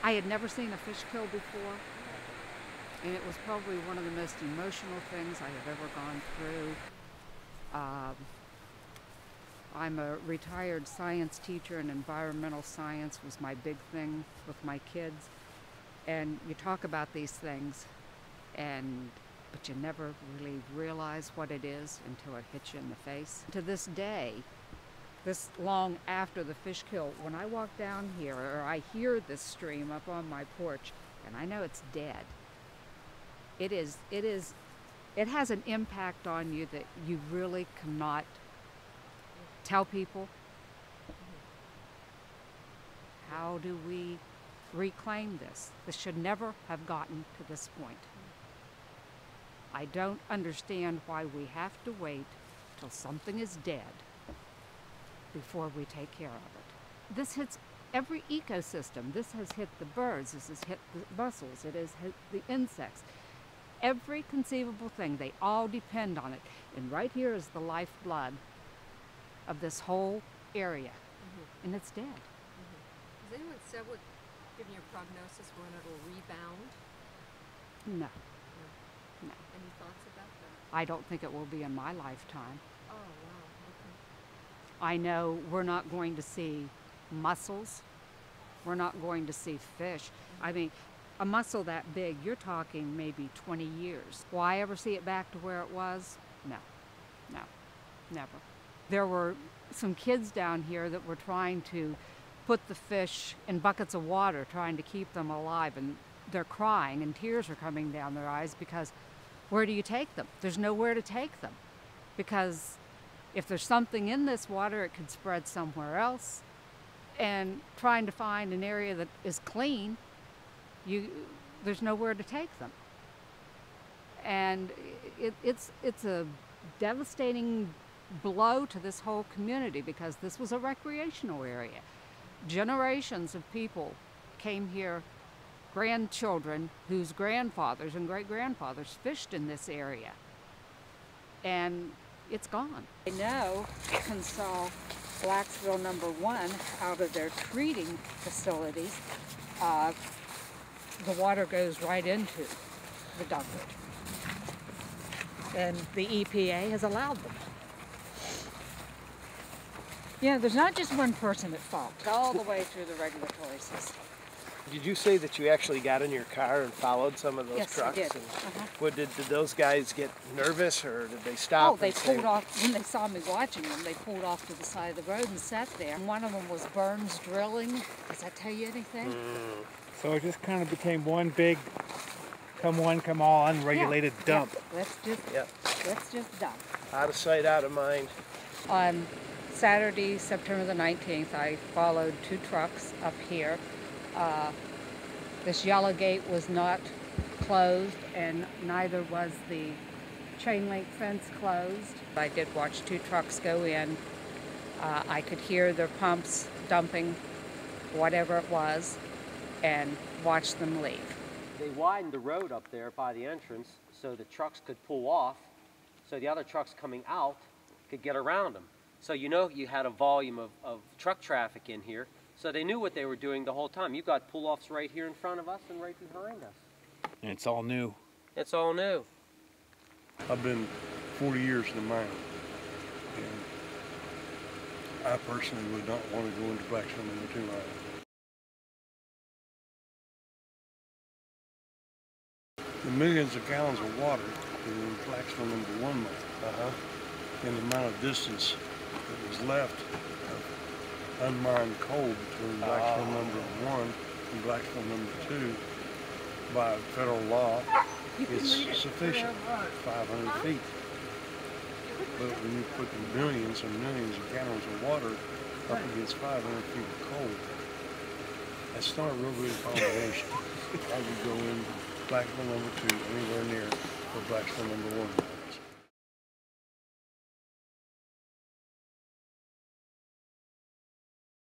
I had never seen a fish kill before, and it was probably one of the most emotional things I have ever gone through. I'm a retired science teacher, and environmental science was my big thing with my kids. And you talk about these things, but you never really realize what it is until it hits you in the face. To this day, this long after the fish kill, when I walk down here or I hear this stream up on my porch, and I know it's dead, it has an impact on you that you really cannot tell people. How do we reclaim this? This should never have gotten to this point. I don't understand why we have to wait till something is dead before we take care of it. This hits every ecosystem. This has hit the birds, this has hit the mussels, it has hit the insects. Every conceivable thing, they all depend on it. And right here is the lifeblood of this whole area, and it's dead. Has anyone said what, given your prognosis, when it'll rebound? No. No. Any thoughts about that? I don't think it will be in my lifetime. Oh, wow. Okay. I know we're not going to see mussels. We're not going to see fish. I mean, a mussel that big, you're talking maybe 20 years. Will I ever see it back to where it was? No, never. There were some kids down here that were trying to put the fish in buckets of water, trying to keep them alive, and they're crying and tears are coming down their eyes because where do you take them? There's nowhere to take them, because if there's something in this water, it could spread somewhere else. And trying to find an area that is clean, there's nowhere to take them. And it's a devastating blow to this whole community, because this was a recreational area. Generations of people came here, grandchildren whose grandfathers and great-grandfathers fished in this area, and it's gone. I know Consol Blacksville number 1, out of their treating facilities, the water goes right into the Dunkard, and the EPA has allowed them. Yeah, there's not just one person at fault, all the way through the regulatory system. Did you say that you actually got in your car and followed some of those trucks? Yes, I did. What, did those guys get nervous, or did they stop? Oh, they pulled off. When they saw me watching them, they pulled off to the side of the road and sat there. And one of them was Burns Drilling. Does that tell you anything? So it just kind of became one big come one, come all unregulated dump. Yeah. Let's just dump. Out of sight, out of mind. On Saturday, September the 19th, I followed 2 trucks up here. This yellow gate was not closed, and neither was the chain link fence closed. I did watch 2 trucks go in. I could hear their pumps dumping whatever it was and watch them leave. They widened the road up there by the entrance so the trucks could pull off, so the other trucks coming out could get around them. So you know you had a volume of truck traffic in here, so they knew what they were doing the whole time. You got pull-offs right here in front of us and right behind us. And it's all new. It's all new. I've been 40 years in the mine, and I personally would not want to go into Blacksville number 2 mine. The millions of gallons of water in Blacksville number 1 mine, and the amount of distance that was left of unmined coal between Blacksville number 1 and Blacksville number 2 by federal law, it's sufficient, 500 feet. But when you put millions and millions of gallons of water up against 500 feet of coal, that's not a real good combination. I would go in Blacksville number 2 anywhere near or Blacksville number 1.